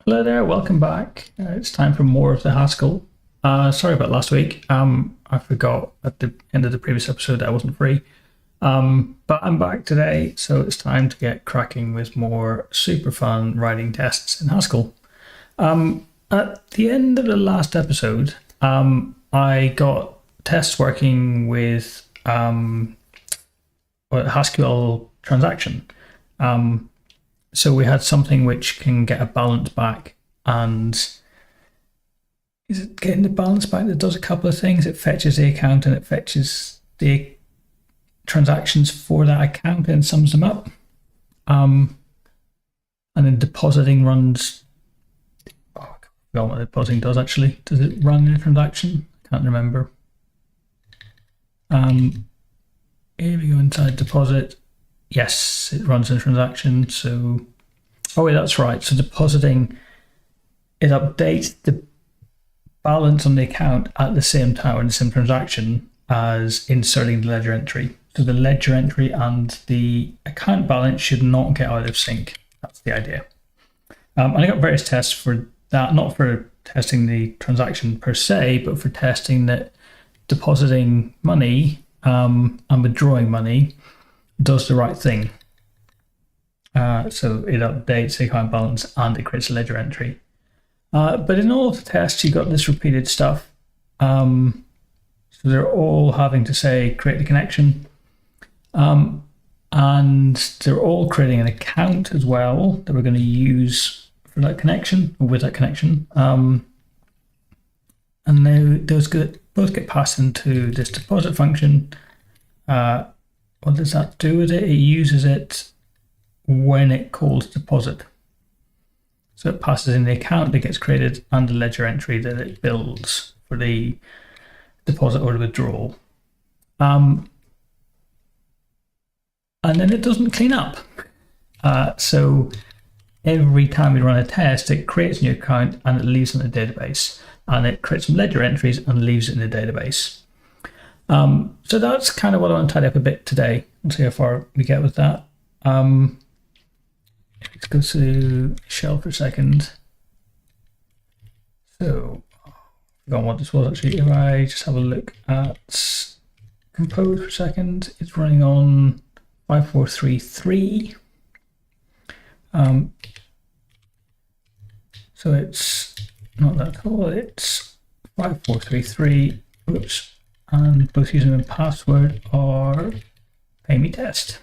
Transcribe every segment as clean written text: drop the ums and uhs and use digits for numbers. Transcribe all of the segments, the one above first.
Hello there, welcome back. It's time for more of the Haskell. Sorry about last week. I forgot at the end of the previous episode that I wasn't free. But I'm back today, so it's time to get cracking with more super fun writing tests in Haskell. At the end of the last episode, I got tests working with Haskell transaction. So we had something which can get a balance back, and is it getting the balance back that does a couple of things? It fetches the account and it fetches the transactions for that account and sums them up. And then depositing runs. Oh, I forgot what depositing does actually. Does it run in a transaction? I can't remember. Here we go inside deposit. Yes, it runs in a transaction. So, oh wait, that's right. So depositing, it updates the balance on the account at the same time in the same transaction as inserting the ledger entry. So the ledger entry and the account balance should not get out of sync. That's the idea. And I got various tests for that, not for testing the transaction per se, but for testing that depositing money and withdrawing money does the right thing. So it updates the account balance and it creates a ledger entry. But in all of the tests, you got this repeated stuff. So they're all having to say create the connection. And they're all creating an account as well that we're going to use for that connection, or with that connection. And now those both get passed into this deposit function. What does that do with it? It uses it when it calls deposit. So it passes in the account that gets created and the ledger entry that it builds for the deposit or the withdrawal. And then it doesn't clean up. So every time we run a test, it creates a new account and it leaves it in the database. And it creates some ledger entries and leaves it in the database. So that's kind of what I want to tidy up a bit today and see how far we get with that. Let's go to shell for a second. So, I forgot what this was actually. If I just have a look at compose for a second, it's running on 5433. So it's not that at all, it's 5433. Oops. And both username and password are pay me test.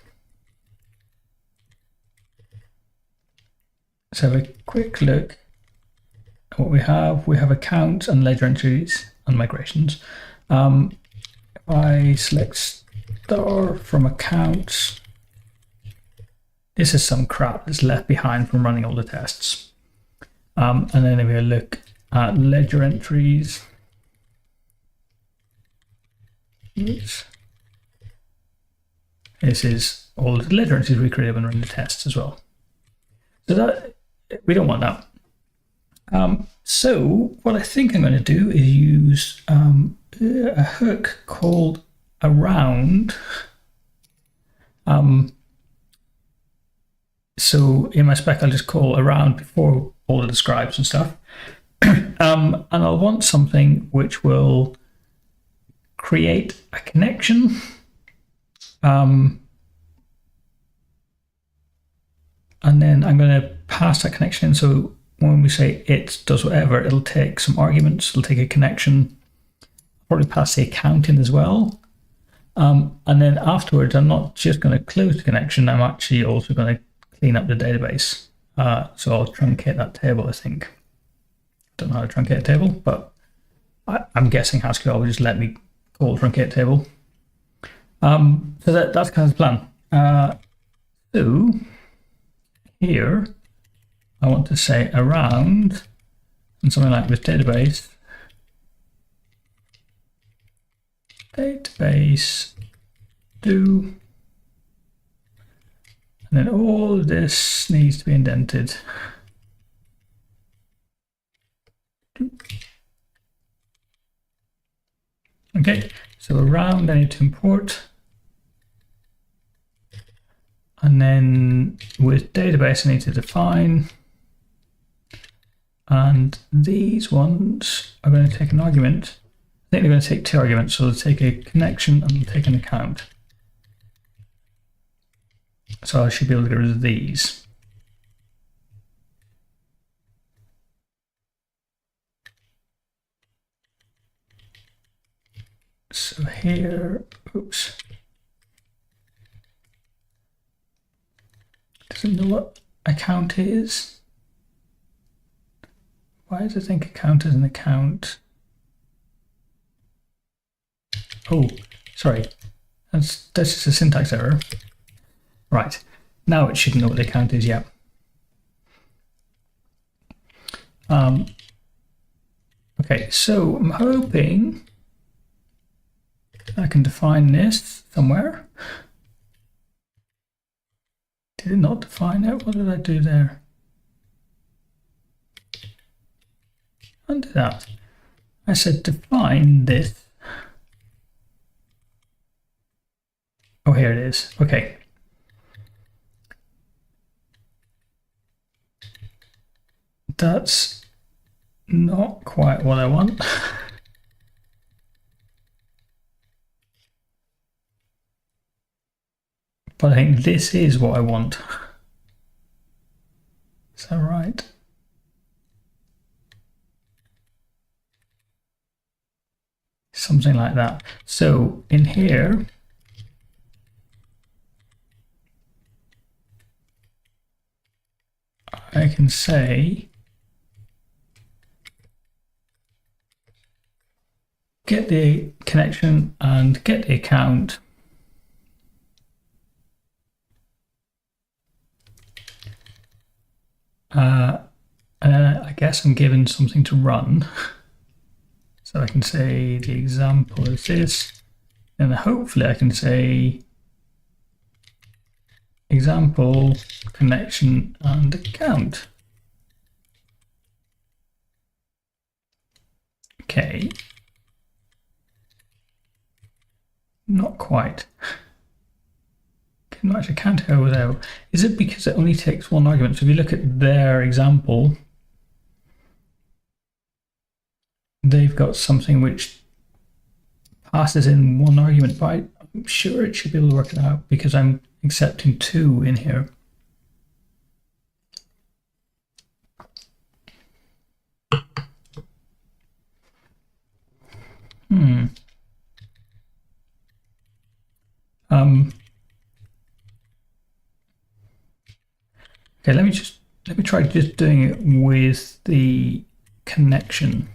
Let's have a quick look at what we have. We have accounts and ledger entries and migrations. If I select star from accounts, this is some crap that's left behind from running all the tests. And then if we look at ledger entries, oops. This is all the ledger entries we created when running the tests as well. So that we don't want that. So what I think I'm going to do is use a hook called around. So in my spec, I'll just call around before all the describes and stuff. And I'll want something which will create a connection. And then I'm going to pass that connection in. So when we say it does whatever, it'll take some arguments. It'll take a connection, probably pass the account in as well. And then afterwards, I'm not just going to close the connection. I'm actually also going to clean up the database. So I'll truncate that table, I think. Don't know how to truncate a table, but I'm guessing Haskell will just let me call truncate table. So that's kind of the plan. So here, I want to say around, and something like with database do, and then all this needs to be indented. Okay, so around I need to import. And then with database, I need to define And these ones are going to take an argument. I think they're going to take two arguments. So they'll take a connection and they'll take an account. So I should be able to get rid of these. So here, oops. Doesn't know what account is. Why does it think account is an account? Oh, sorry. That's just a syntax error. Right. Now it shouldn't know what the account is yet. Okay, so I'm hoping I can define this somewhere. Did it not define it? What did I do there? Undo that. I said define this. Oh, here it is. Okay. That's not quite what I want. But I think this is what I want. Is that right? Something like that. So in here, I can say get the connection and get the account. And I guess I'm given something to run. So I can say the example is this, and hopefully I can say example, connection, and account. Okay. Not quite. Can actually can't go without. Is it because it only takes one argument? So if you look at their example, they've got something which passes in one argument, but I'm sure it should be able to work it out because I'm accepting two in here. Okay, let me try just doing it with the connection.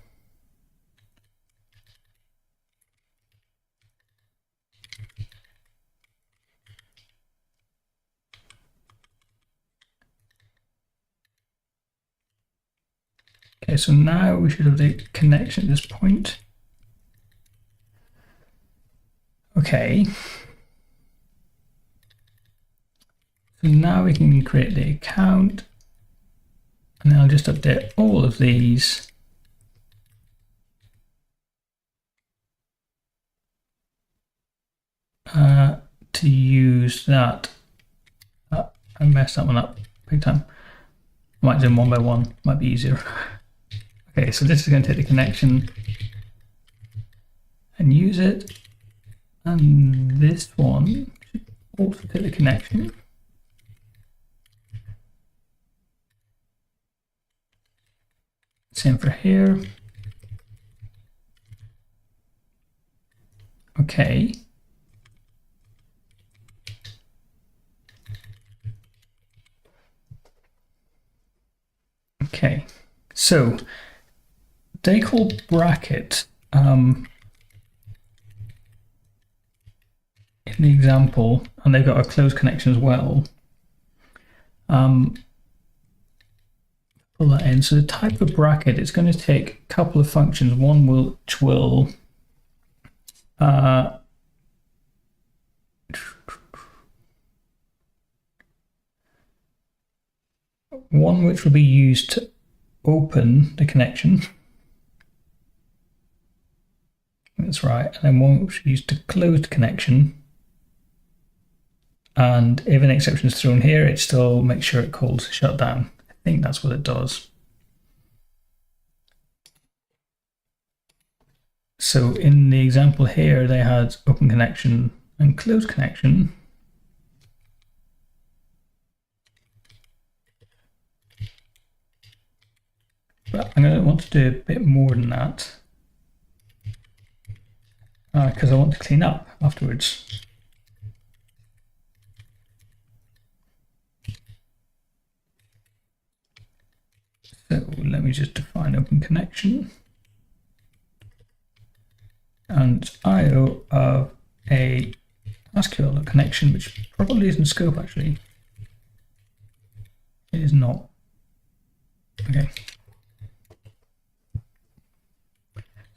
Okay, so now we should have the connection at this point. Okay. So now we can create the account, and then I'll just update all of these. To use that. I messed that one up big time. I might do them one by one, might be easier. Okay, so this is going to take the connection and use it. And this one should also take the connection. Same for here. Okay. Okay, so they call bracket in the example, and they've got a closed connection as well. Pull that in. So the type of bracket, it's going to take a couple of functions. One which will be used to open the connection. That's right. And then one which will be used to close the connection. And if an exception is thrown here, it still makes sure it calls shutdown. I think that's what it does. So in the example here, they had open connection and close connection. But I'm going to want to do a bit more than that because I want to clean up afterwards. So let me just define open connection. And IO of a Haskell connection, which probably isn't scope actually. It is not. Okay.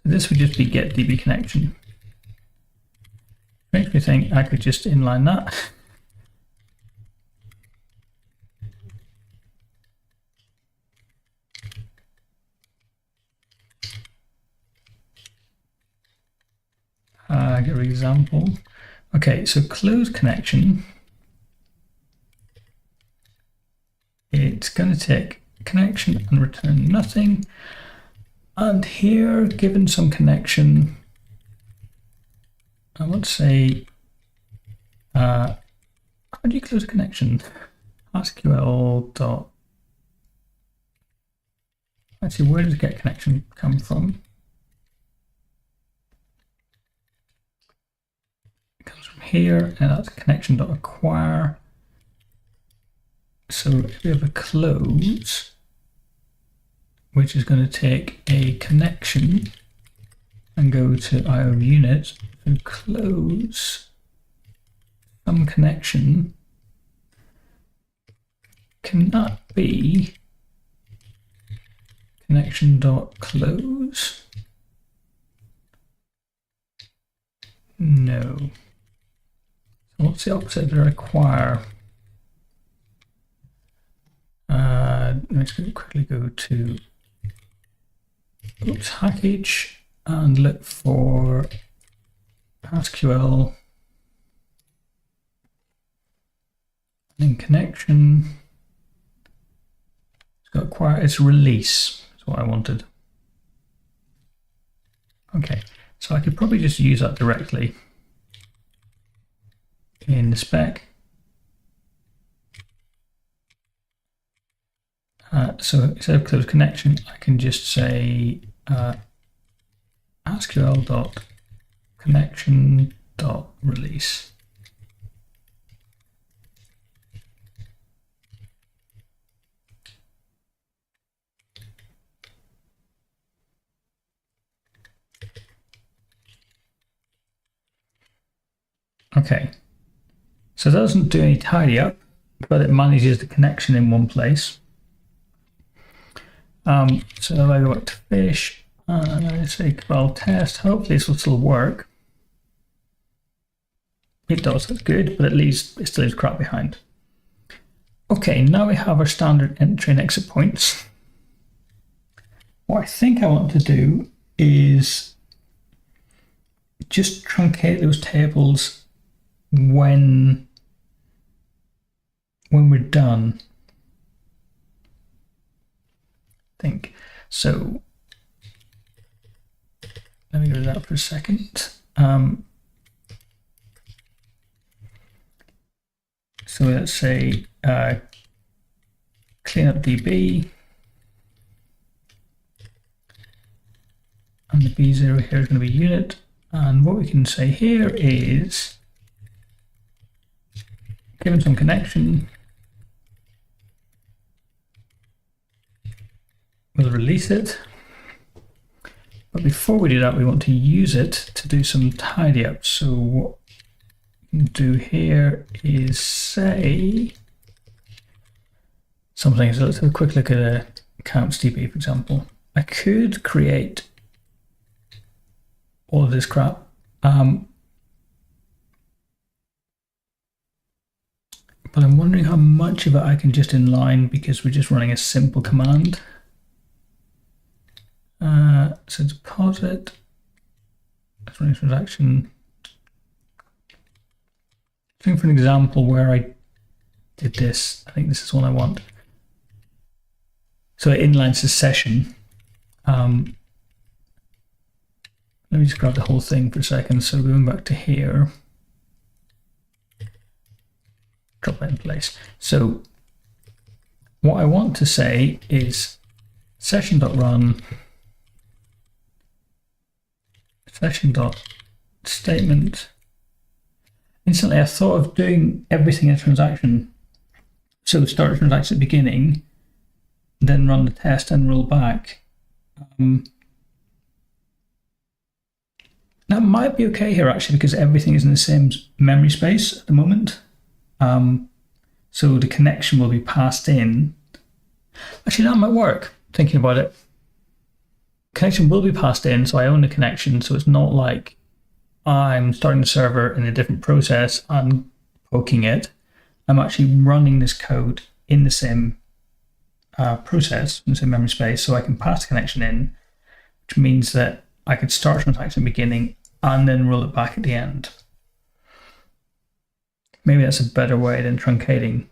This would just be get DB connection. Makes me think I could just inline that. Get an example. Okay, so close connection. It's going to take connection and return nothing. And here, given some connection, I want to say, how do you close a connection? Haskell dot. Actually, where does get connection come from? It comes from here, and that's connection dot acquire. So if we have a close, which is going to take a connection and go to IO unit, so close some connection, can that be connection dot close? No. So what's the opposite of require? Let's quickly go to package and look for Haskell in connection. It's got acquire, it's release, that's what I wanted. Okay, so I could probably just use that directly in the spec. So instead of close connection, I can just say haskell.connection.release. Okay, so it doesn't do any tidy up, but it manages the connection in one place. So if I go back to fish and I say well test, hopefully this will still work. It does, that's good, but at least it still leaves crap behind. Okay, now we have our standard entry and exit points. What I think I want to do is just truncate those tables when we're done. Think so. Let me go to that for a second. So let's say clean up DB, and the B0 here is going to be unit. And what we can say here is, given some connection, we'll release it. But before we do that, we want to use it to do some tidy up. So what we can do here is say something. So let's have a quick look at counts DB, for example. I could create all of this crap. But I'm wondering how much of it I can just inline because we're just running a simple command. So deposit, let's run a transaction. Looking for an example where I did this. I think this is one I want. So it inlines the session. Let me just grab the whole thing for a second. So going back to here, drop that in place. So what I want to say is session.run, session.statement. Instantly, I thought of doing everything in a transaction. So start a transaction at the beginning, then run the test and roll back. That might be okay here actually, because everything is in the same memory space at the moment. So the connection will be passed in. Actually, that might work, thinking about it. Connection will be passed in, so I own the connection, so it's not like I'm starting the server in a different process and poking it. I'm actually running this code in the same process, in the same memory space, so I can pass the connection in, which means that I could start a transaction at the beginning and then roll it back at the end. Maybe that's a better way than truncating.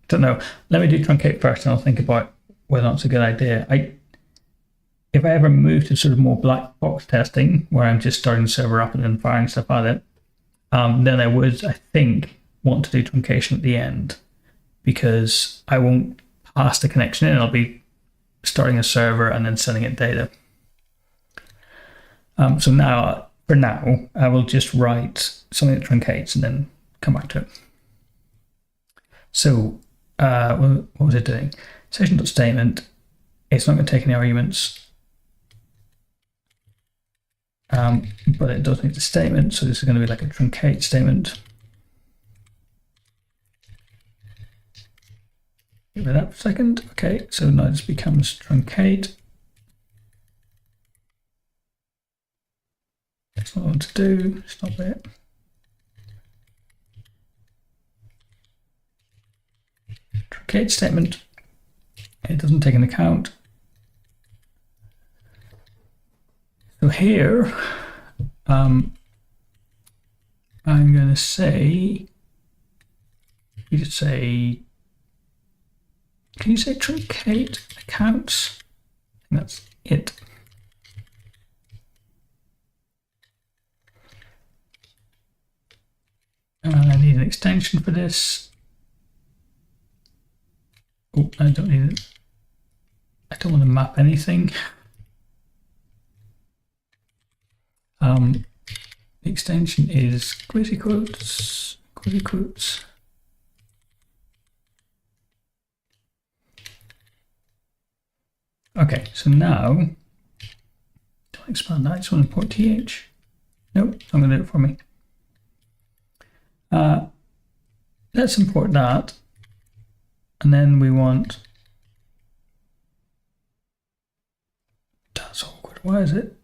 Don't know. Let me do truncate first and I'll think about whether that's a good idea. If I ever move to sort of more black box testing, where I'm just starting the server up and then firing stuff at it, then I would, I think, want to do truncation at the end, because I won't pass the connection in. I'll be starting a server and then sending it data. So now, for now, I will just write something that truncates and then come back to it. So what was it doing? Session.statement. It's not going to take any arguments. But it does need the statement, so this is going to be like a truncate statement. Give it that for a second. Okay, so now this becomes truncate. That's not what I want to do. Stop it. Truncate statement. It doesn't take an account. So here, I'm going to say, you just say, can you say truncate accounts? I think that's it. I need an extension for this. Oh, I don't need it. I don't want to map anything. The extension is quizzy quotes, Okay, so now, don't expand that, I just want to import th. Nope, it's not going to do it for me. Let's import that, and then we want, that's awkward, why is it?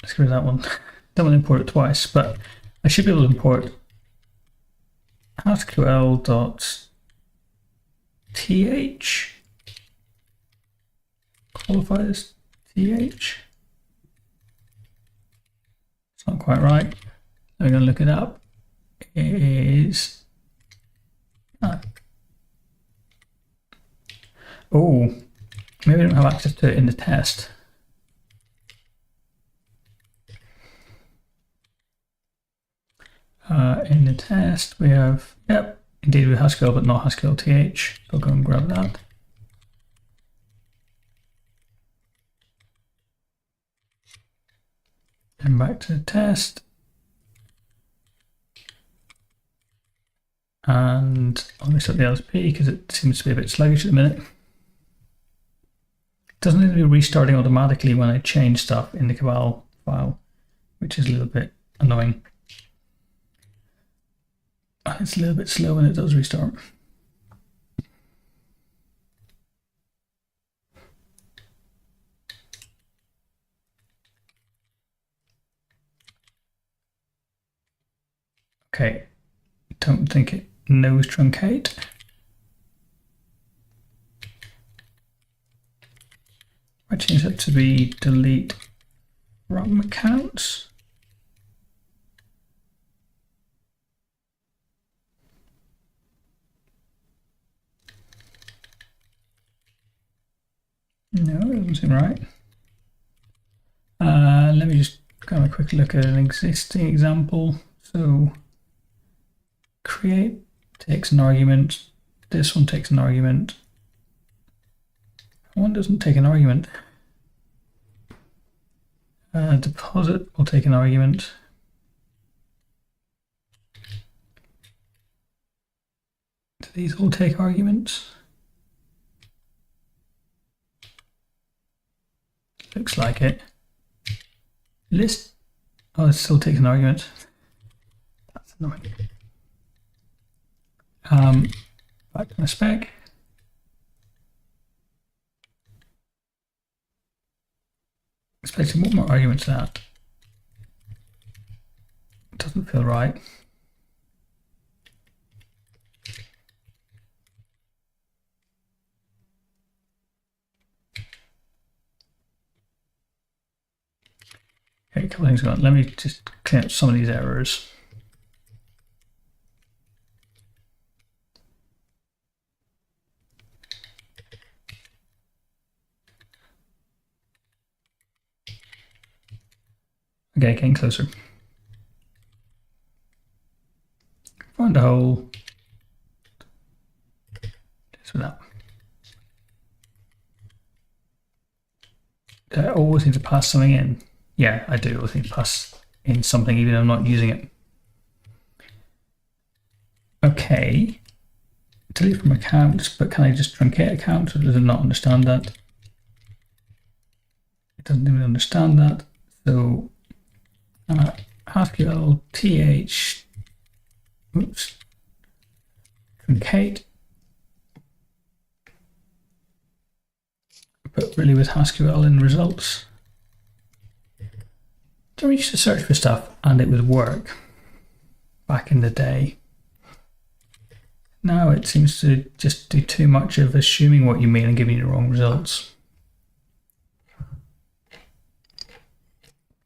Let's get rid of that one. Don't want to import it twice, but I should be able to import haskell.th, qualify as th. It's not quite right. I'm going to look it up. It is, oh, maybe I don't have access to it in the test. In the test, we have, yep, indeed with Haskell, but not Haskell th. I'll go and grab that. And back to the test. And I'll restart the LSP because it seems to be a bit sluggish at the minute. It doesn't need to be restarting automatically when I change stuff in the Cabal file, which is a little bit annoying. It's a little bit slow when it does restart. Okay, don't think it knows truncate. I change that to be delete from accounts. No, it doesn't seem right. quick look at an existing example. So create takes an argument. This one takes an argument. One doesn't take an argument. Deposit will take an argument. Do these all take arguments? Looks like it. List. Oh, it still takes an argument. That's annoying. Back to my spec. Expecting what more arguments that? Doesn't feel right. Okay, a couple of things going on. Let me just clean up some of these errors. Okay, getting closer. Find a hole. Just with that. Do I always need to pass something in? Yeah, I do always need to pass in something even though I'm not using it. Okay. Delete from accounts, but can I just truncate accounts, or does it not understand that? It doesn't even understand that. So Haskell th truncate, but really with Haskell in results. So we used to search for stuff and it would work back in the day. Now it seems to just do too much of assuming what you mean and giving you the wrong results.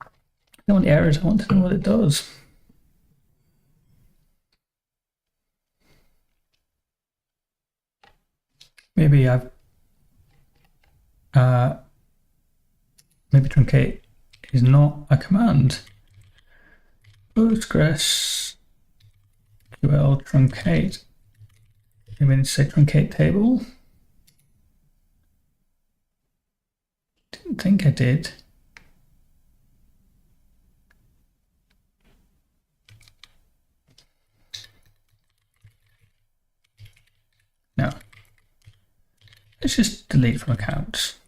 I don't want errors, I want to know what it does. Maybe I've maybe truncate is not a command. Postgres QL truncate. Maybe I need to say truncate table. Didn't think I did. No. Let's just delete from accounts.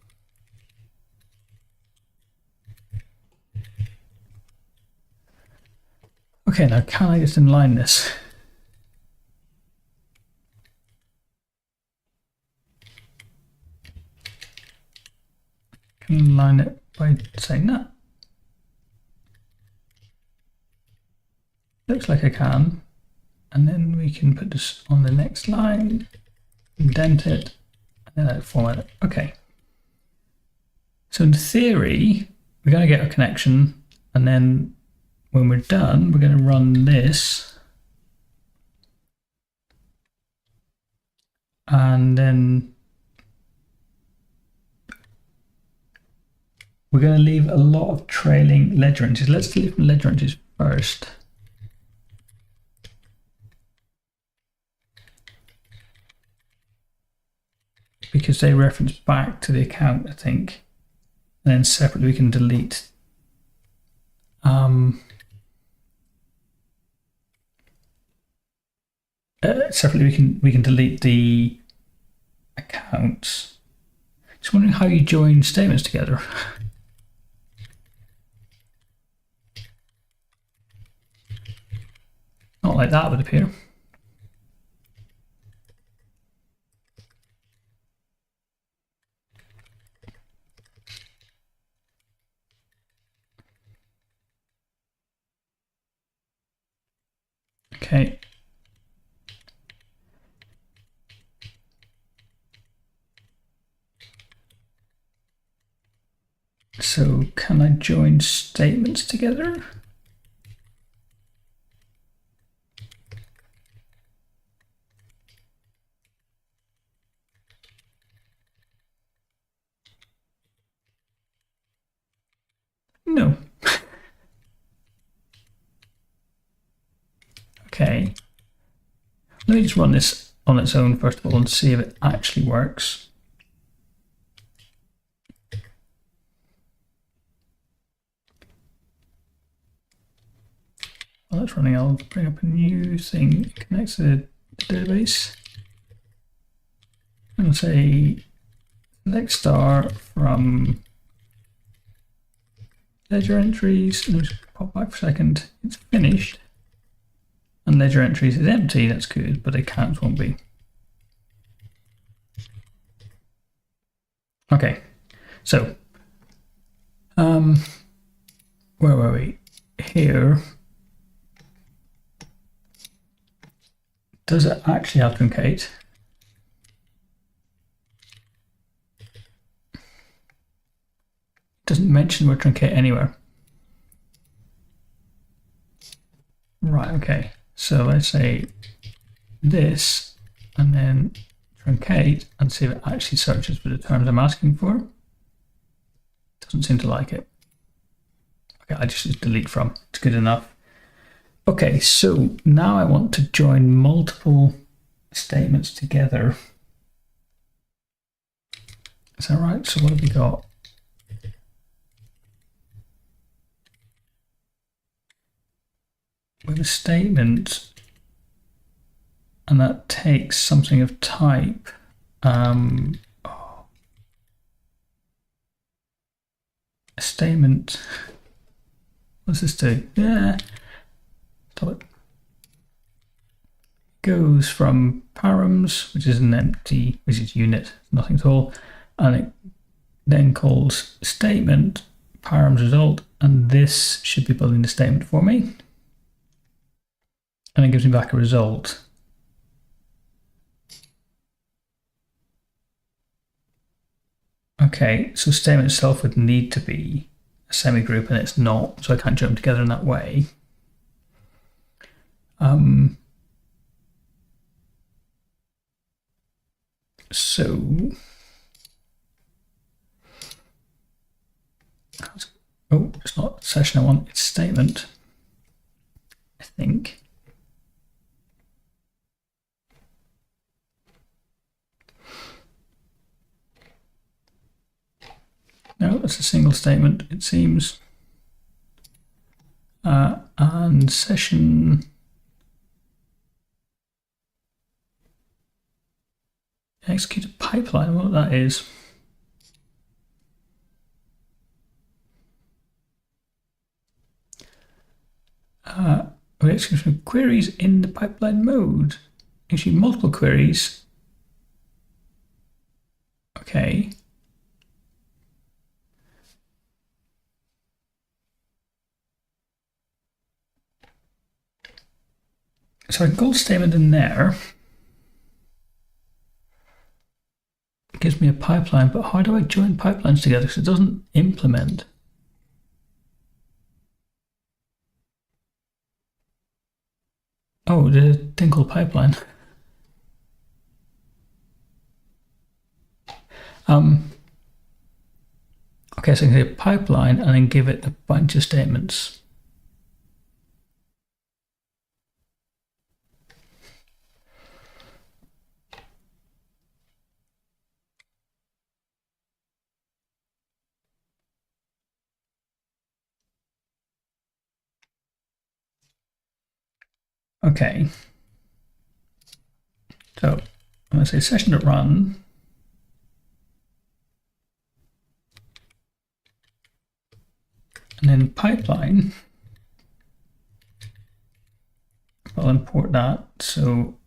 Okay, now can I just inline this? Can inline it by saying that. Looks like I can. And then we can put this on the next line, indent it, and then format it. Okay. So in theory, we're going to get a connection, and then when we're done, we're going to run this. And then we're going to leave a lot of trailing ledger entries. Let's delete from ledger entries first. Because they reference back to the account, I think. And then separately we can delete separately we can delete the accounts. Just wondering how you join statements together. Not like that would appear. Okay. So can I join statements together? No. let me just run this on its own first of all and see if it actually works. While it's running, I'll bring up a new thing. It connects to the database. And say select star from ledger entries. Let me just pop back for a second. It's finished. And ledger entries is empty. That's good, but accounts won't be. Okay, so where were we? Here. Does it actually have truncate? Doesn't mention word truncate anywhere. Right, okay. So let's say this and then truncate and see if it actually searches for the terms I'm asking for. Doesn't seem to like it. Okay, I just delete from. It's good enough. Okay, so now I want to join multiple statements together. Is that right? So what have we got? We have a statement, and that takes something of type. A statement. What's this do? Yeah. Stop it. Goes from params, which is an empty, which is unit, nothing at all, and it then calls statement params result, and this should be building the statement for me, and it gives me back a result. Okay, so statement itself would need to be a semigroup, and it's not, so I can't join them together in that way. So, oh, it's not session I want, it's statement, I think. No, it's a single statement, it seems. And session execute a pipeline, what that is. We execute queries in the pipeline mode. Execute multiple queries. Okay. So I got a statement in there. It gives me a pipeline, but how do I join pipelines together? Because it doesn't implement. Oh, the thing called pipeline. Okay, so I can say pipeline and then give it a bunch of statements. Okay. So I'm going to say session.run. And then pipeline. I'll import that. So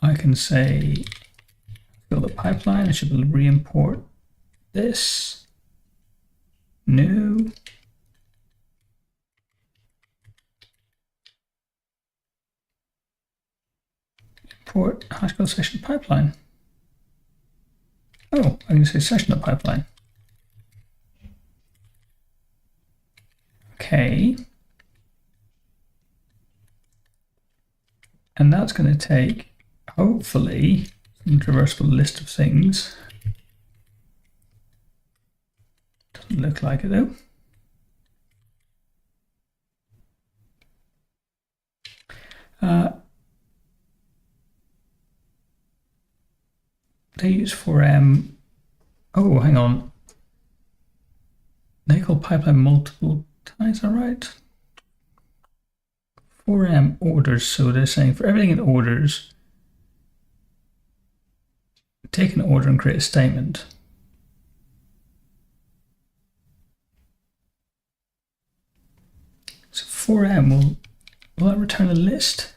I can say build a pipeline. I should be able to re-import this. New. Import Haskell session pipeline. Oh, I can say session.pipeline. Okay. And that's going to take, hopefully, some traversable list of things. Doesn't look like it though. they use for oh, hang on. They call pipeline multiple times, is that right? 4M orders, so they're saying for everything in orders, take an order and create a statement. So 4M will that return a list?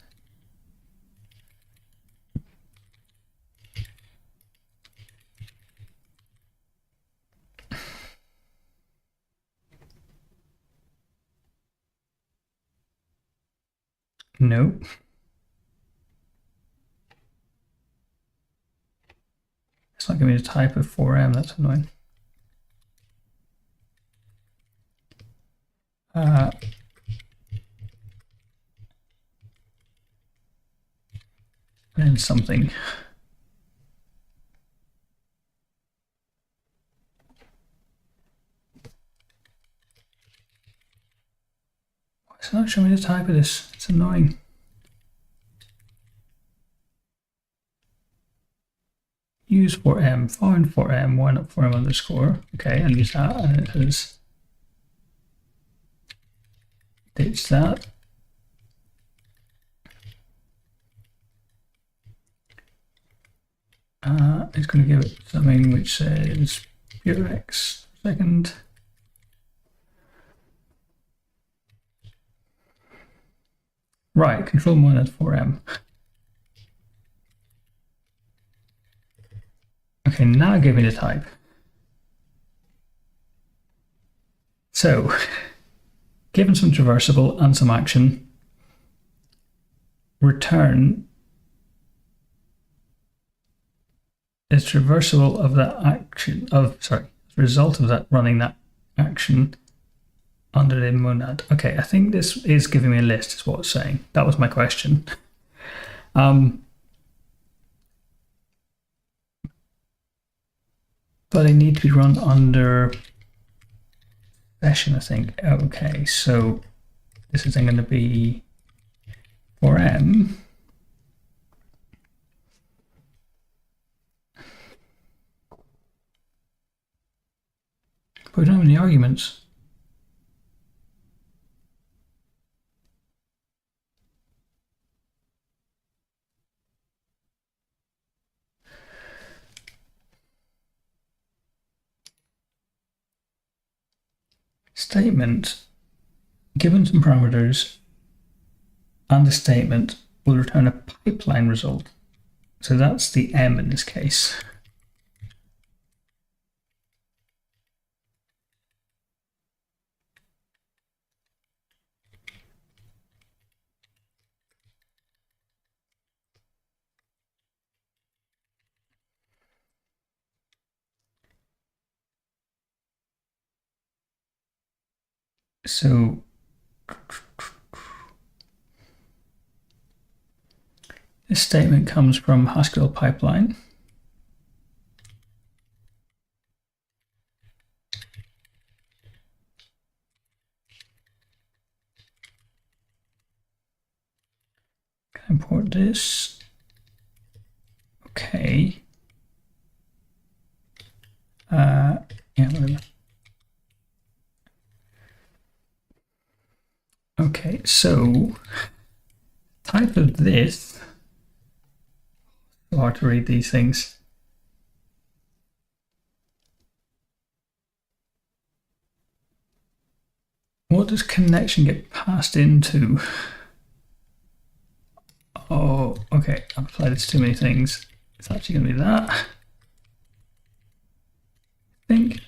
No. It's not giving me the type of 4M, that's annoying. And something. Why is it not showing me the type of this? It's annoying. Use 4M, find 4M, why not 4M underscore? Okay, I'll use that, and it has ditch that. It's going to give it something which says pure X second. Right, control monad 4M. Okay, now give me the type. So, given some traversable and some action, return is traversable of that action result of that running that action under the monad. Okay, I think this is giving me a list, is what it's saying. That was my question. But they need to be run under session, I think. Okay, so this is then going to be 4M. But we don't have any arguments. Statement, given some parameters and the statement will return a pipeline result. So that's the M in this case. So this statement comes from Haskell pipeline. Can I import this? Okay. Yeah, whatever. Okay, so type of this, so hard to read these things. What does connection get passed into? Oh, okay, I've applied it to too many things. It's actually going to be that, I think.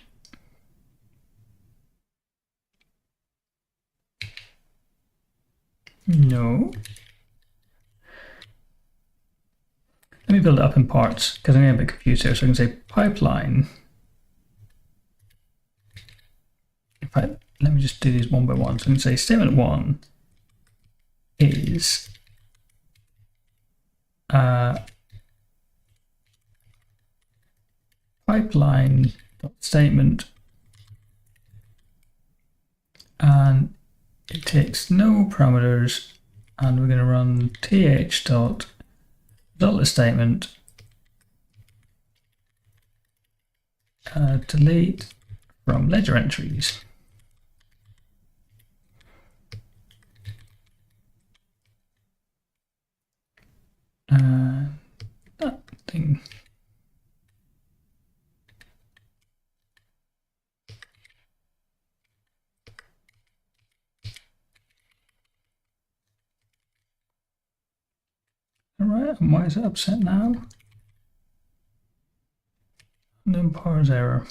No. Let me build it up in parts because I'm getting a bit confused here. So I can say pipeline. In fact, let me just do these one by one. So I can say statement 1 is pipeline statement, and it takes no parameters, and we're going to run th dot result of statement delete from ledger entries. That thing. All right, and why is it upset now? Unknown parse error.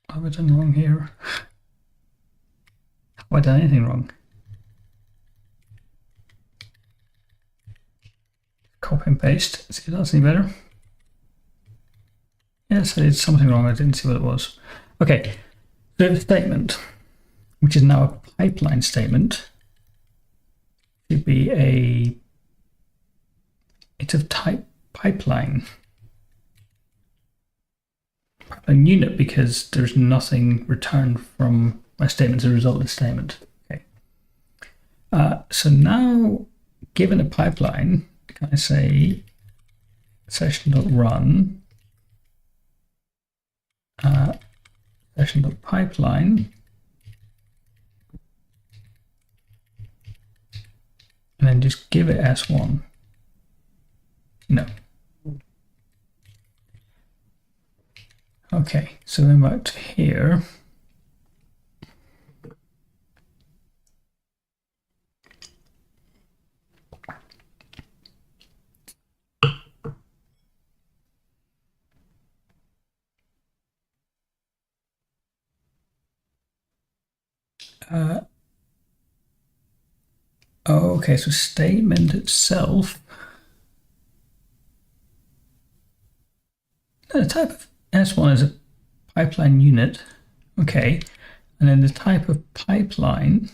What have I done wrong here? Have I done anything wrong? Copy and paste. See if that's any better. Yes, I did something wrong. I didn't see what it was. Okay, so the statement, which is now a pipeline statement, should be it's of type pipeline unit, because there's nothing returned from my statement as a result of the statement. Okay. So now, given a pipeline, can I say session.run session.pipeline, and then just give it S1? No. Okay, so then back to here. Okay, so statement itself. The type of S1 is a pipeline unit. Okay, and then the type of pipeline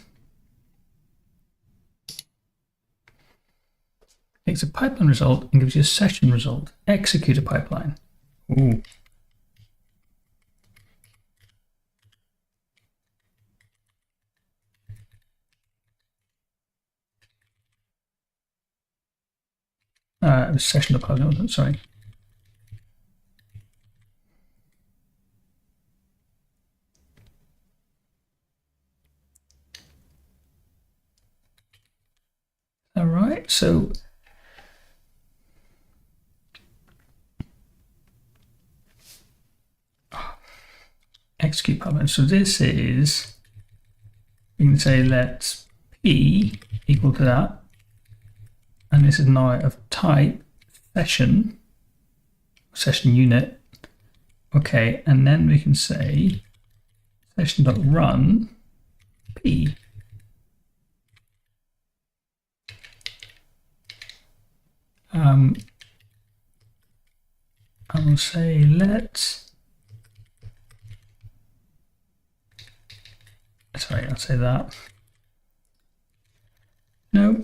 takes a pipeline result and gives you a session result. Execute a pipeline. Ooh. It was session of pipeline, wasn't it? Sorry. All right, so execute pipeline. So this is, you can say let's P equal to that, and this is now of type session unit. Okay, and then we can say session.run P. I will say I'll say that. No,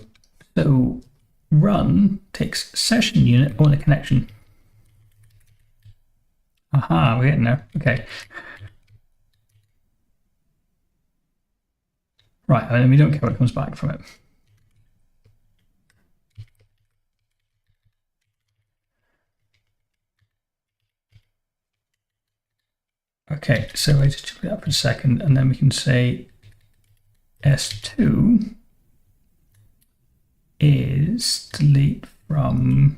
so run takes session unit on the connection. Aha, we're getting there. Okay. Right, and we don't care what comes back from it. Okay, so I just do that for a second, and then we can say S2 is delete from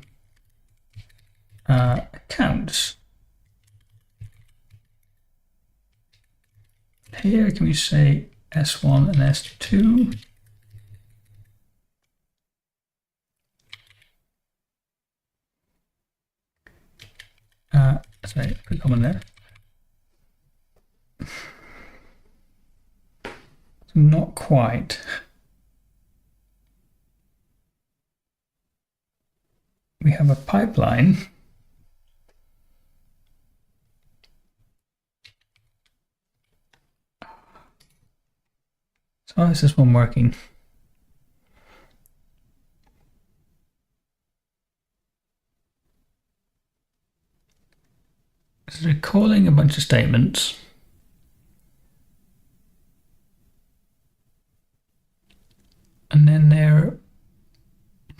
accounts. Here, can we say S1 and S2? Sorry, put a comment there. Not quite. We have a pipeline. So how is this one working? So they're calling a bunch of statements.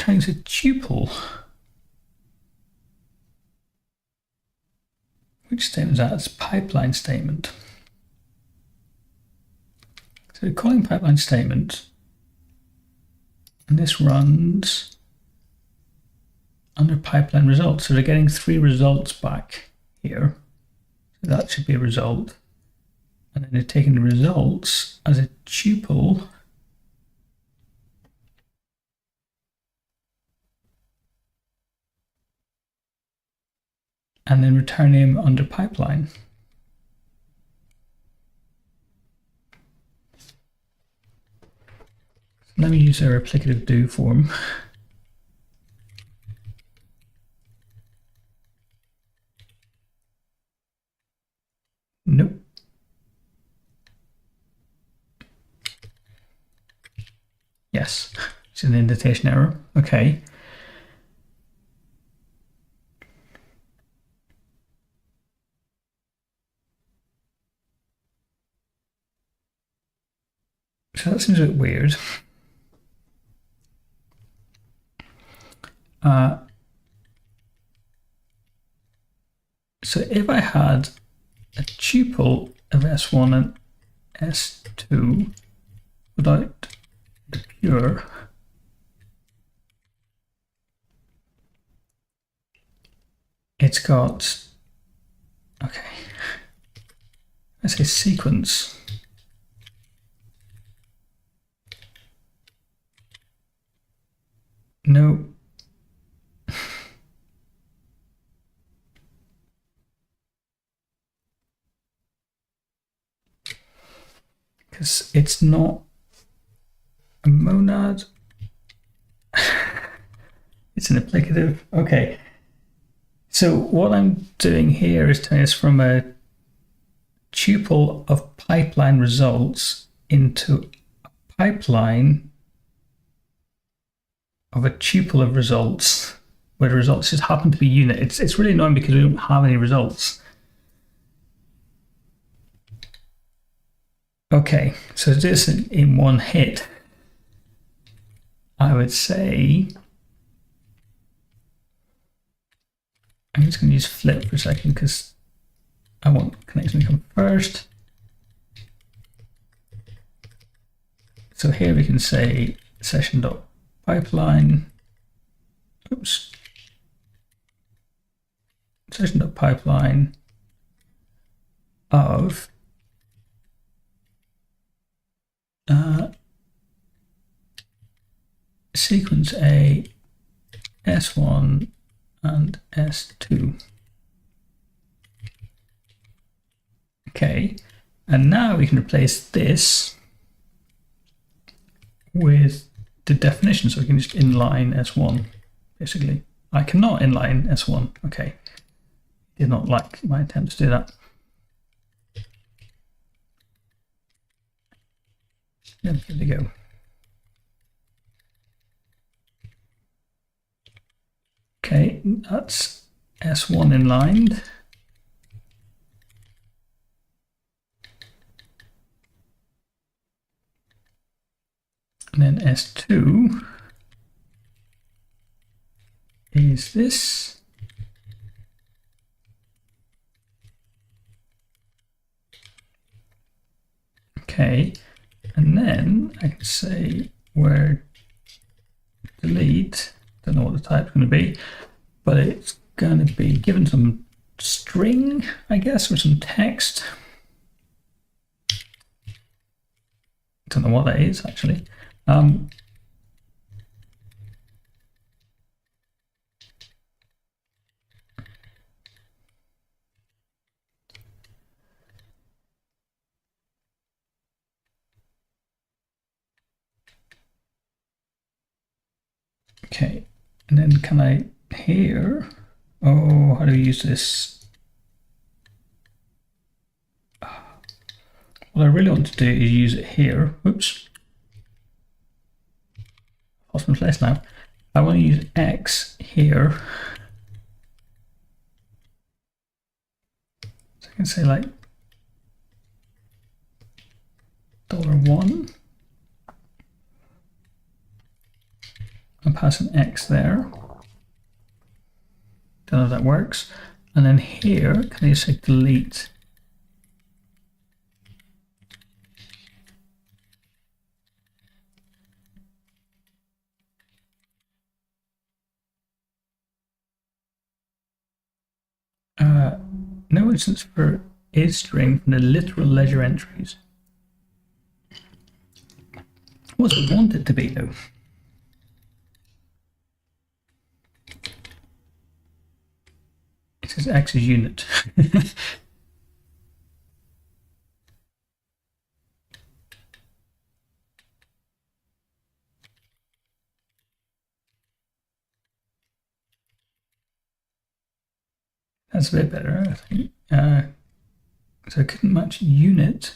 returns a tuple. Which statement is that? It's a pipeline statement. So we're calling pipeline statement, and this runs under pipeline results. So they're getting 3 results back here. So that should be a result. And then they're taking the results as a tuple and then returning them under pipeline. So let me use our applicative do form. Nope. Yes, it's an indentation error. Okay. So that seems a bit weird. So if I had a tuple of S1 and S2 without the pure, it's got, okay, I say sequence. No. Because it's not a monad. It's an applicative. Okay. So what I'm doing here is turning this from a tuple of pipeline results into a pipeline of a tuple of results, where the results just happen to be unit. It's really annoying because we don't have any results. Okay, so this in one hit, I would say, I'm just going to use flip for a second because I want connection to come first. So here we can say session.pipeline, oops, session.pipeline of sequence A, S1, and S2. Okay, and now we can replace this with the definition, so we can just inline S1, basically. I cannot inline S1, okay. Did not like my attempt to do that. Yeah, there we go. Okay, that's S1 inlined. And then S2 is this. Okay, and then I can say where delete, don't know what the type's going to be, but it's going to be given some string, I guess, or some text. Don't know what that is actually. Okay, and then can I here? Oh, how do we use this? What I really want to do is use it here. Oops. Lost my place now. I want to use X here. So I can say like $1. I'll pass an X there. Don't know if that works. And then here, can I just say delete? No instance for is string from the literal ledger entries. What's it want it to be though? It says X is unit. That's a bit better, I think. So I couldn't match unit.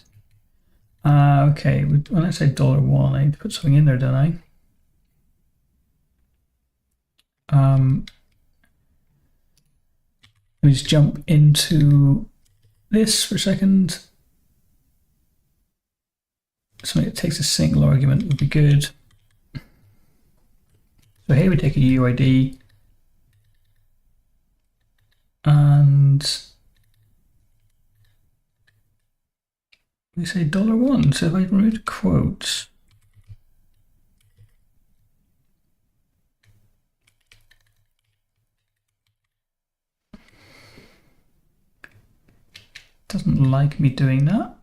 Okay, when I say $1, I need to put something in there, don't I? Let me just jump into this for a second. Something that takes a single argument would be good. So here we take a UID and we say $1. So if I remove quotes, doesn't like me doing that.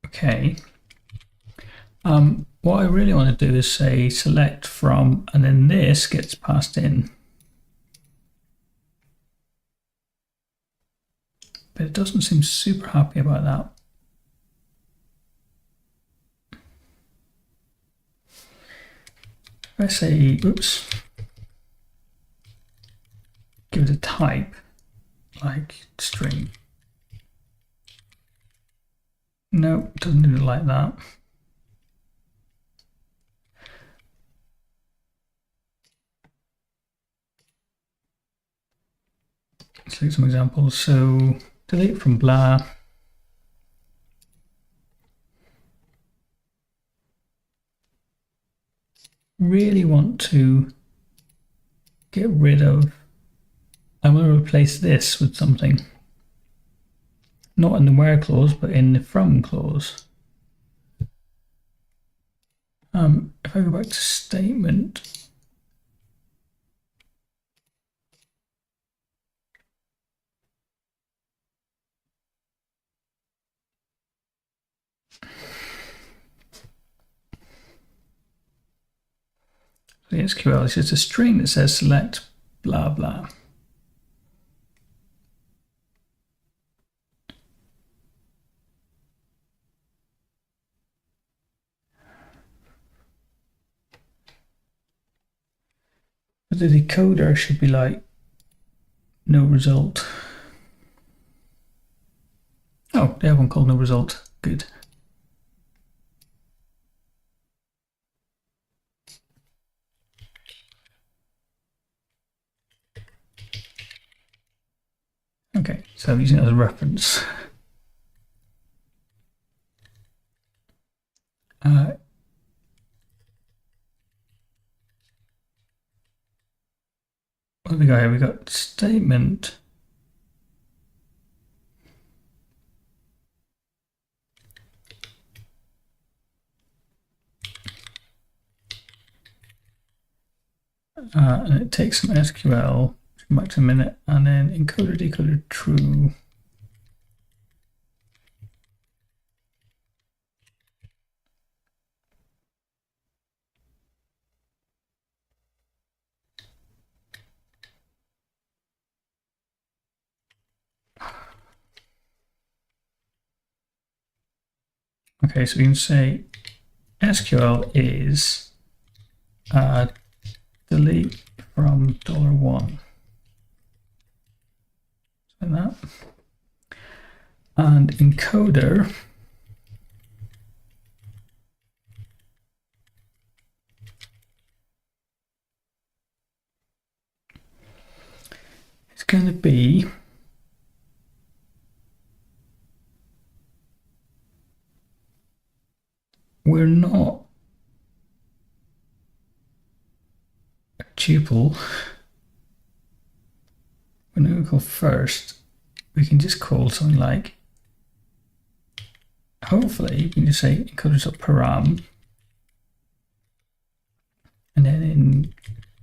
Okay. What I really want to do is say select from, and then this gets passed in. But it doesn't seem super happy about that. If I say, oops, give it a type, like string. No, it doesn't do it like that. Let's look at some examples. So delete from blah. Really want to get rid of, I want to replace this with something. Not in the where clause, but in the from clause. If I go back to statement, the SQL is just a string that says select blah blah. But the decoder should be like no result. Oh, they have one called no result. Good. Okay, so I'm using it as a reference. What have we got here? We got statement. And it takes some SQL, back to a minute, and then encoder, decoder, true. Okay, so we can say SQL is delete from $1. Like that. And encoder is going to be we're not a tuple. When we call first, we can just call something like, hopefully you can just say encoders.param, and then in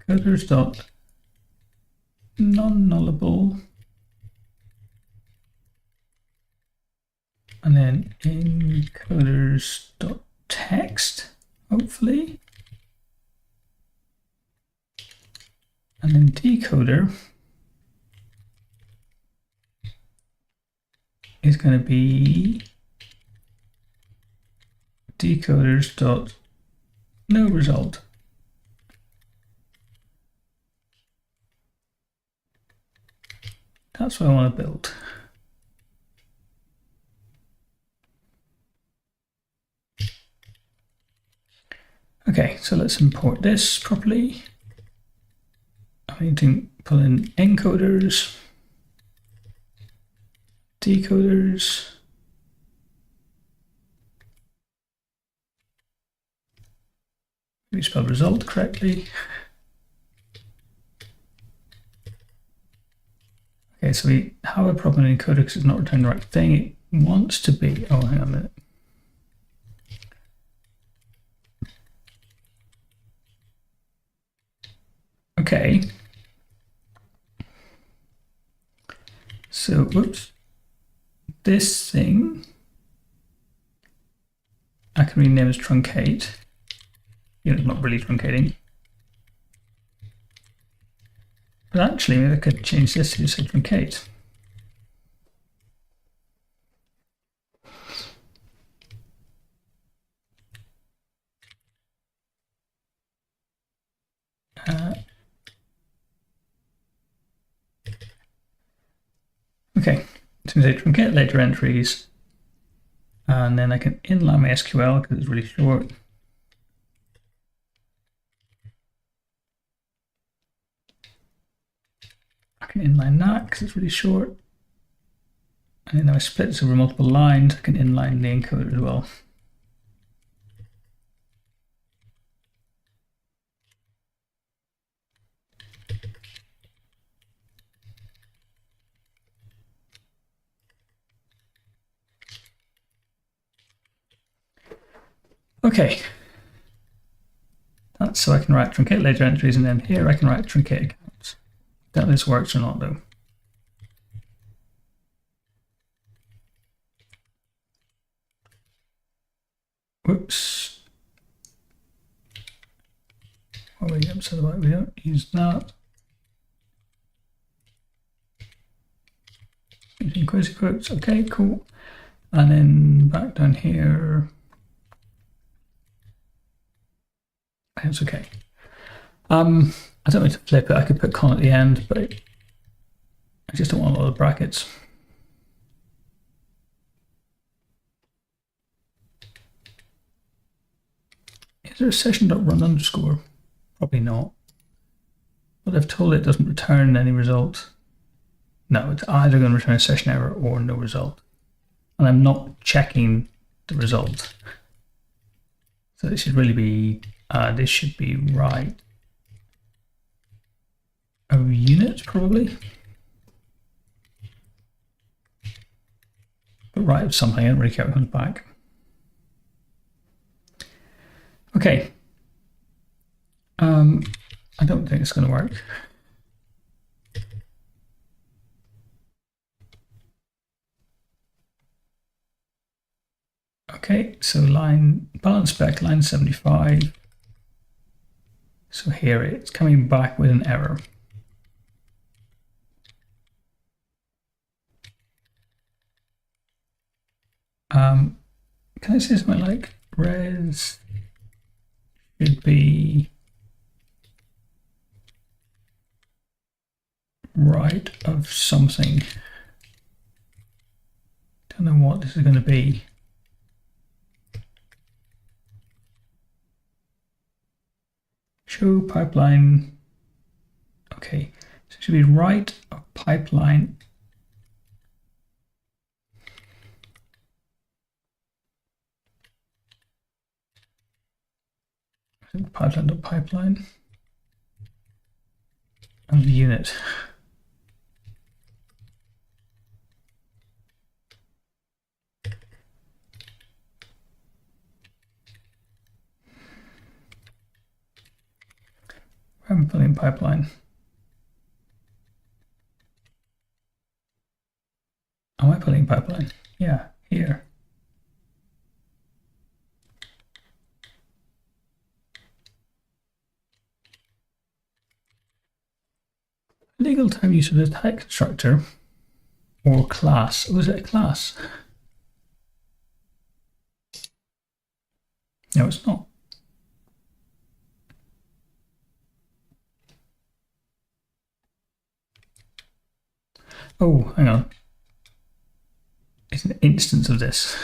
encoders.non-nullable, and then encoders.text, hopefully, and then decoder is going to be decoders.no result. That's what I want to build. Okay, so let's import this properly. I need to pull in encoders, decoders, we spelled result correctly. Okay, so we have a problem in encoder because it's not returning the right thing. It wants to be, oh, hang on a minute. Okay. So, whoops. This thing, I can rename as truncate. You know, it's not really truncating. But actually, maybe I could change this to say truncate. Okay, so we say truncate later entries, and then I can inline my SQL because it's really short. I can inline that because it's really short. And then I split this over multiple lines, I can inline the encoder as well. Okay. That's so I can write truncate later entries, and then here I can write truncate accounts. Don't know if this works or not though. Whoops. What are we upset about? We don't use that. Using quasi quotes. Okay, cool. And then back down here. It's okay. I don't need to flip it. I could put con at the end, but I just don't want a lot of brackets. Is there a session.run underscore? Probably not. But I've told it doesn't return any result. No, it's either going to return a session error or no result. And I'm not checking the result. So it should really be, this should be right. A unit, probably. But right of something, I don't really care what comes back. Okay. I don't think it's going to work. Okay, so line balance spec line 75. So here it's coming back with an error. Can I say something like res should be right of something? Don't know what this is going to be. Show pipeline. Okay, so it should be right of pipeline. pipeline and the unit. I'm pulling pipeline. Am I pulling pipeline? Yeah, here. Legal time use of the type constructor or class. Was it a class? No, it's not. Oh, hang on. It's an instance of this.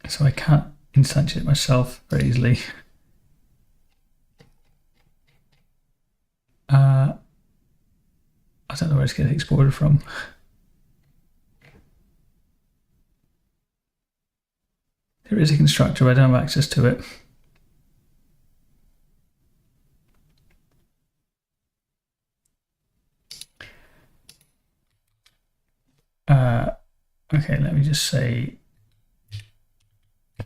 So I can't instantiate myself very easily. I don't know where it's getting exported from. There is a constructor, but I don't have access to it. Okay, let me just say,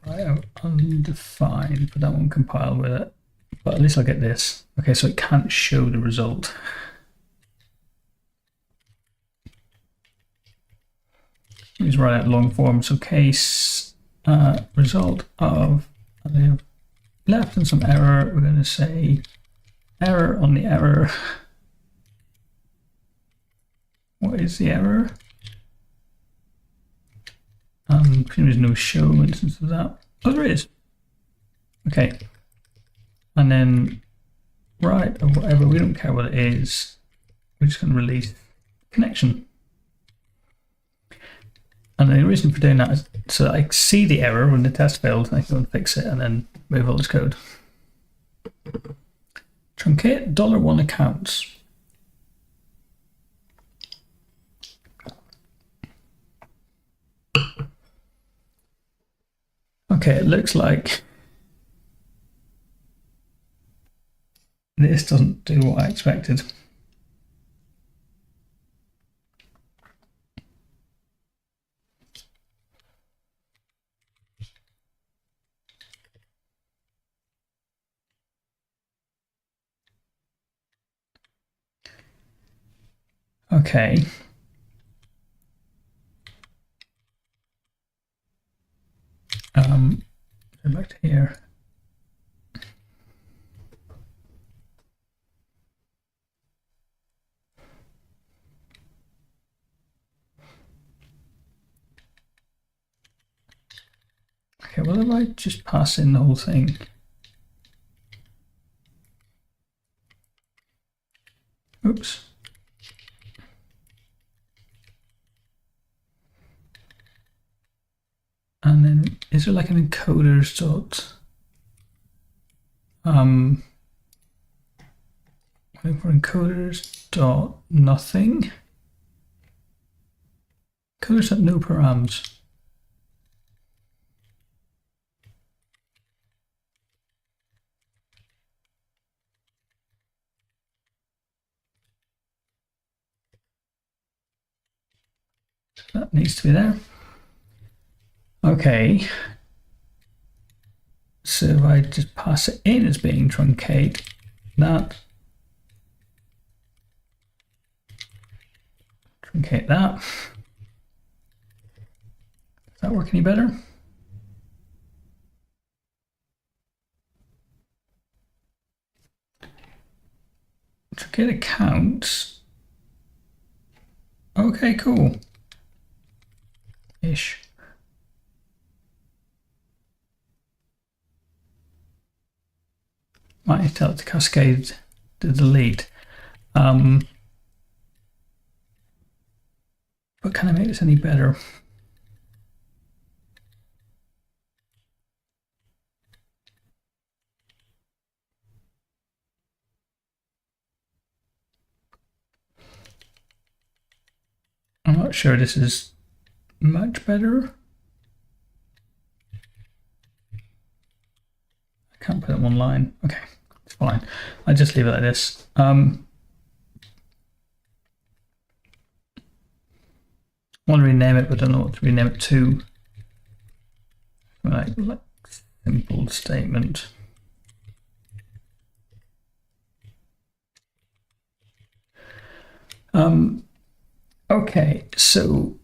right, undefined, but that won't compile with it. But at least I'll get this. Okay, so it can't show the result. Let's write out long form. So case result of, they have left and some error. We're going to say error on the error. What is the error? There's no show instance of that. Oh, there is. Okay. And then right or whatever, we don't care what it is. We're just going to release connection. And the reason for doing that is so that I see the error when the test failed, and I can go and fix it and then move all this code. Truncate $1 accounts. Okay, it looks like this doesn't do what I expected. Okay. Go back to here. Okay, well, if I just pass in the whole thing. Oops. And then is there like an encoders dot looking for encoders dot nothing. Encoders dot no params. So that needs to be there. Okay. So if I just pass it in as being truncate, that, truncate that. Does that work any better? Truncate accounts. Okay, cool. Ish. Might tell it to cascade the delete. But can I make this any better? I'm not sure this is much better. in one line. Okay, it's fine. I just leave it like this. I want to rename it, but I don't know what to rename it to. Like simple statement. Okay, so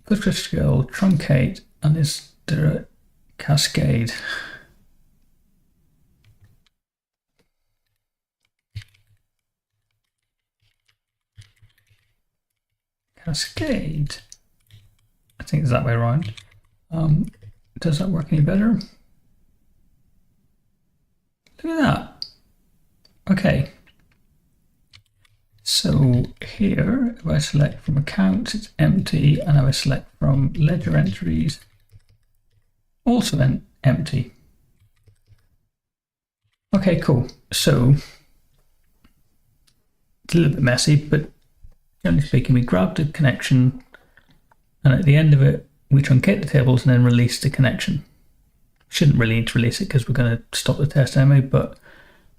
PostgreSQL truncate, and is there a cascade? Cascade. I think it's that way around. Does that work any better? Look at that. Okay. So here, if I select from accounts, it's empty, and if I select from ledger entries, also then empty. Okay, cool. So it's a little bit messy, but generally speaking, we grab the connection, and at the end of it, we truncate the tables and then release the connection. Shouldn't really need to release it because we're going to stop the test anyway, but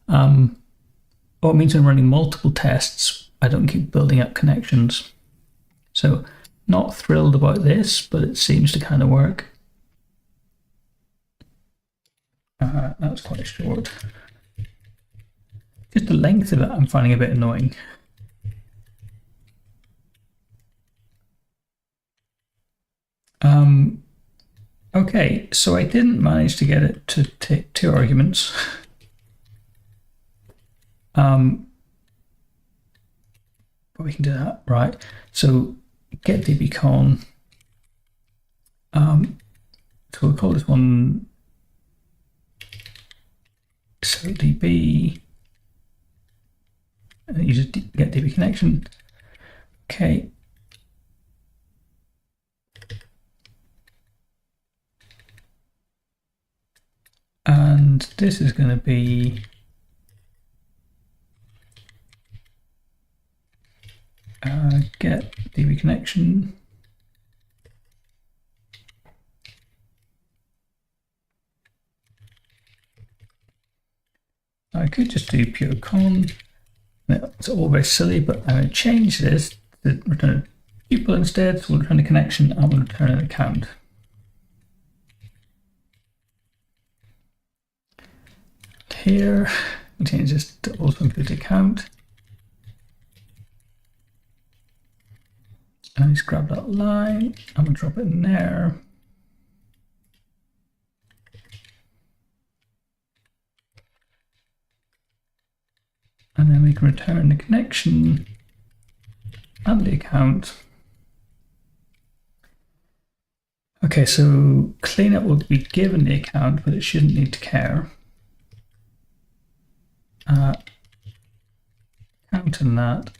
it means I'm running multiple tests, I don't keep building up connections. So not thrilled about this, but it seems to kind of work. That's quite short. Just the length of it I'm finding a bit annoying. Okay, so I didn't manage to get it to take 2 arguments. But we can do that, right? So get dbcon. So we'll call this one so db. And you just get db connection. Okay. And this is going to be get db connection. I could just do pure con. It's all very silly, but I'm going to change this to return a tuple instead. So we'll return a connection and we'll return an account. Here, we'll change this to also include account. And just grab that line, I'm going to drop it in there. And then we can return the connection and the account. Okay, so cleanup will be given the account, but it shouldn't need to care. Account in that.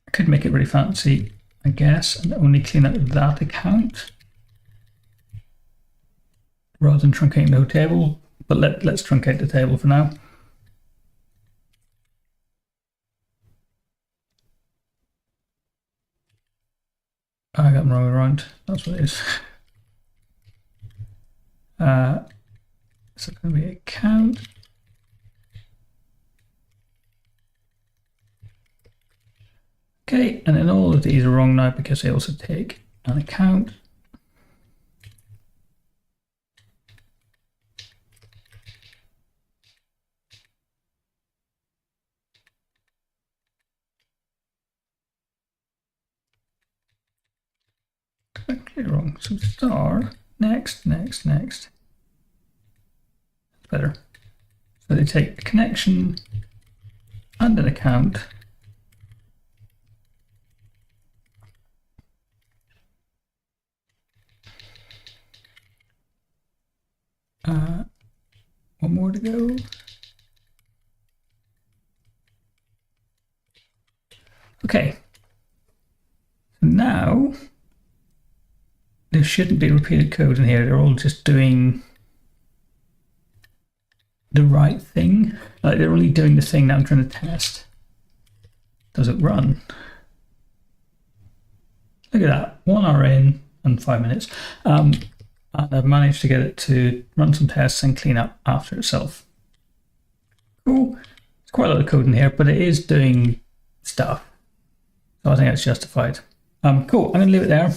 I could make it really fancy, I guess, and only clean up that account rather than truncating the whole table. But let's truncate the table for now. I got them wrong around. That's what it is. So it's going to be account. Okay, and then all of these are wrong now because they also take an account. Completely wrong. So star, next. That's better. So they take a connection and an account. One more to go. Okay. So now there shouldn't be repeated code in here. They're all just doing the right thing. Like they're only doing the thing that I'm trying to test. Does it run? Look at that. 1 hour in and 5 minutes. And I've managed to get it to run some tests and clean up after itself. Cool. There's quite a lot of code in here, but it is doing stuff. So I think it's justified. Cool. I'm going to leave it there.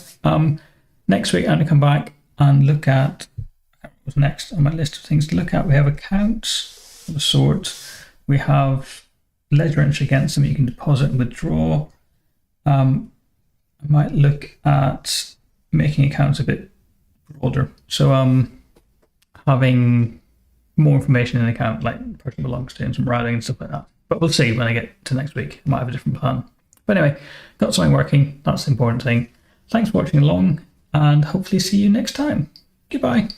Next week, I'm going to come back and look at what's next on my list of things to look at. We have accounts of a sort. We have ledger entry against them. You can deposit and withdraw. I might look at making accounts a bit broader. So having more information in an account, like the person belongs to and some routing and stuff like that. But we'll see when I get to next week. I might have a different plan. But anyway, got something working. That's the important thing. Thanks for watching along, and hopefully see you next time. Goodbye.